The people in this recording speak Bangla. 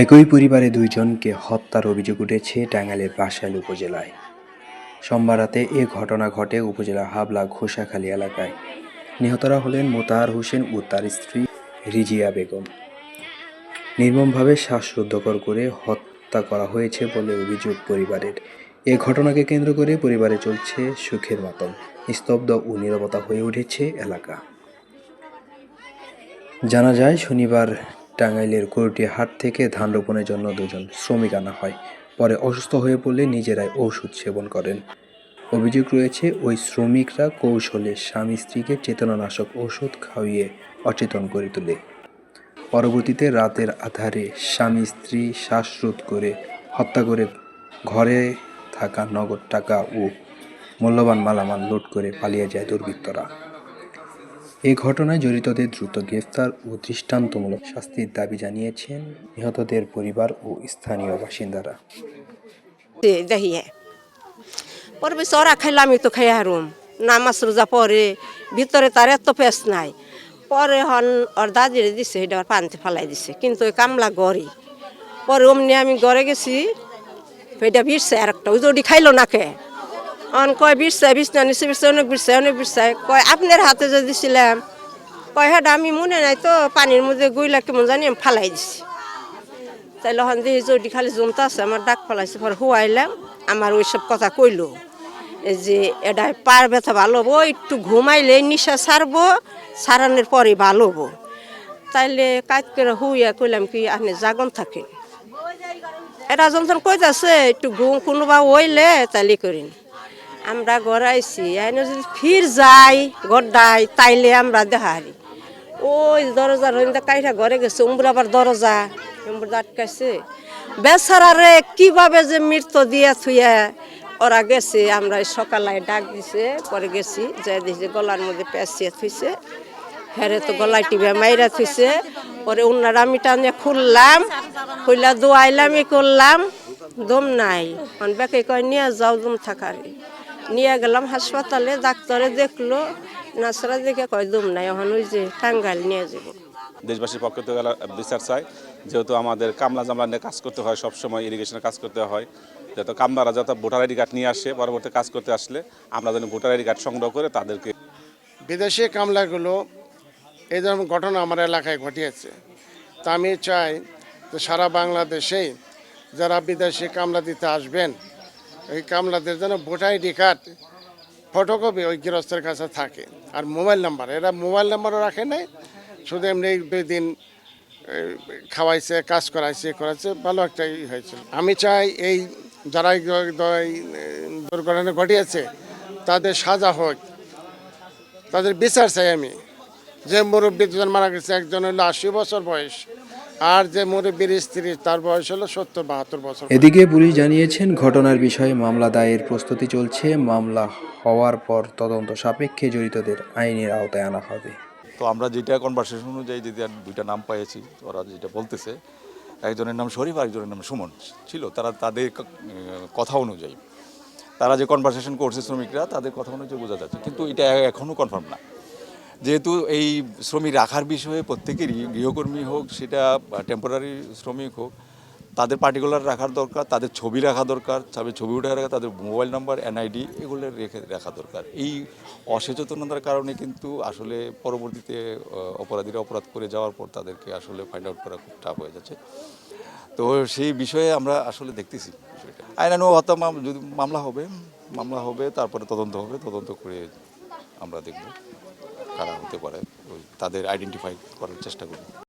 একই পরিবারে দুইজনকে হত্যার অভিযোগ উঠেছে টাঙ্গাইলের বাসাইল উপজেলায়। সোমবার রাতে এ ঘটনা ঘটে উপজেলার হাবলা ঘোষাখালী এলাকায়। নিহতরা হলেন মোতাহার হোসেন ও তার স্ত্রী রিজিয়া বেগম। নির্মমভাবে শ্বাসরুদ্ধকর করে হত্যা করা হয়েছে বলে অভিযোগ পরিবারের। এ ঘটনাকে কেন্দ্র করে পরিবারে চলছে সুখের মাতম। স্তব্ধ ও নীরবতা হয়ে উঠেছে এলাকা। জানা যায়, শনিবার টাঙ্গাইলের করটিহাট থেকে ধান রোপণের জন্য দুজন শ্রমিক আনা হয়। পরে অসুস্থ হয়ে পড়লে নিজেরাই ওষুধ সেবন করেন। অভিযোগ রয়েছে, ওই শ্রমিকরা কৌশলে স্বামী স্ত্রীকে চেতনানাশক ওষুধ খাইয়ে অচেতন করে তোলে। পরবর্তীতে রাতের আঁধারে স্বামী স্ত্রী শ্বাসরোধ করে হত্যা করে ঘরে থাকা নগদ টাকা ও মূল্যবান মালামাল লুট করে পালিয়ে যায় দুর্বৃত্তরা। এই ঘটনায় জড়িতদের দ্রুত গ্রেফতার ও দৃষ্টান্তমূলক শাস্তির দাবি জানিয়েছেন নিহতদের পরিবার ও স্থানীয় বাসিন্দারা। পরে চড়া খাইলে আমি তো খাই হারুম, নামাজ রোজা পরে ভিতরে তার এত পেস নাই। পরে হন ওর দাদিরে দিছে, এটা পানিতে ফেলাই দিছে, কিন্তু ওই কামলা গড়ে। পরে অমনি আমি ঘরে গেছি, এটা বিরছে আর একটা ওই জড়ি খাইলো না কে অন কয় বিরসায় বিছনা নিচে বিরছে, অনেক বিরসায় কয় আপনার হাতে যে দিছিলাম, কয় হ্যাঁ আমি মনে নাই তো, পানির মধ্যে গুইলা কেমন জানি আমি ফালাই দিছি। তাইলে হন দিয়ে জড়ি খালি জমতা আছে, আমার ডাক ফেলাইছে। পরে হুয়াইলাম, আমার ওইসব কথা কইলো যে এটা পার ব্যথা ভালো হবো, একটু ঘুমাইলে নিশা ছাড়বো, ছাড়ানোর পরে ভালো হবো। তাইলে কাজ করে হুইয়া কইলাম কি আপনি জাগন থাকেন, এটা যখন কইতাছে একটু ঘুম কোনোবা ওইলে তাইলে করিন। আমরা গড়াইছি এনে যদি ফির যাই গড্ডাই, তাইলে আমরা দেখারি ওই দরজার কাইটা ঘরে গেছে, উমর আবার দরজা আটকাইছে। বেচারারে কিভাবে যে মৃত্যু দিয়া থুয়া ওরা গেছে, আমরা সকালে ডাক দিছে, পরে গেছি যে দিছে গলার মধ্যে পেঁচিয়ে থুইছে, হেরে তো গলায় টিভে মাইরা থুইছে। পরে উনার আমি টানে খুললাম, খুললা দোয়াইলাম, করলাম, দম নাই। বেঁকে কয় নিয়ে যাও, দম থাকারি নিয়ে গেলাম হাসপাতালে। ডাক্তারে দেখলো, নার্সরা দেখে কয় দম নাই, এখন ওই যে টাঙ্গাইল নিয়ে যাব। দেশবাসীর পক্ষ থেকে বিচার চাই, যেহেতু আমাদের কামলা জামলা নিয়ে কাজ করতে হয়, সবসময় ইরিগেশনের কাজ করতে হয়, যাতে কামলারা যত ভোটার আইডি কার্ড নিয়ে আসে, পরবর্তী কাজ করতে আসলে আমরা যেন ভোটার আইডি কার্ড সংগ্রহ করে তাদেরকে। বিদেশি কামলাগুলো এই ধরনের ঘটনা আমার এলাকায় ঘটিয়েছে। তা আমি চাই যে সারা বাংলাদেশেই যারা বিদেশি কামলা দিতে আসবেন, এই কামলাদের যেন ভোটার আইডি কার্ড ফটোকপি ওই গৃহস্থের কাছে থাকে, আর মোবাইল নাম্বার, এরা মোবাইল নাম্বারও রাখে নাই, শুধু এমনি 2 দিন খাওয়াইছে, কাজ করাইছে, ভালো একটা হয়েছিল। আমি চাই এই যারা দুর্ঘটনা ঘটিয়েছে তাদের সাজা হোক, তাদের বিচার চাই আমি। যে মুরব্বী 2জন মারা গেছে, একজন হলো 80 বছর বয়স, আর যে মুরব্বীর স্ত্রী তার বয়স হলো 70-72 বছর। এদিকে পুলিশ জানিয়েছেন, ঘটনার বিষয়ে মামলা দায়ের প্রস্তুতি চলছে। মামলা হওয়ার পর তদন্ত সাপেক্ষে জড়িতদের আইনের আওতায় আনা হবে। তো আমরা যেটা কনভারসেশন অনুযায়ী যে 2টা নাম পেয়েছি, ওরা যেটা বলতেছে, একজনের নাম শরীফ আর একজনের নাম সুমন ছিল। তাদের কথা অনুযায়ী, তারা যে কনভারসেশন করছে শ্রমিকরা, তাদের কথা অনুযায়ী বোঝা যাচ্ছে, কিন্তু এটা এখনও কনফার্ম না। যেহেতু এই শ্রমিক রাখার বিষয়ে প্রত্যেকেরই, গৃহকর্মী হোক, সেটা টেম্পোরারি শ্রমিক হোক, তাদের পার্টিকুলার রাখার দরকার, তাদের ছবি রাখা দরকার, ছবি উঠে রাখা, তাদের মোবাইল নাম্বার, এনআইডি এগুলো রাখা দরকার। এই অসচেতনতার কারণে কিন্তু আসলে পরবর্তীতে অপরাধীরা অপরাধ করে যাওয়ার পর তাদেরকে আসলে ফাইন্ড আউট করা খুব টাফ হয়ে যাচ্ছে। তো সেই বিষয়ে আমরা আসলে দেখতেছি বিষয়টা। আইনানুগ হত্যা যদি মামলা হবে, তারপরে তদন্ত করে আমরা দেখব কারা হতে পারে, তাদের আইডেন্টিফাই করার চেষ্টা করব।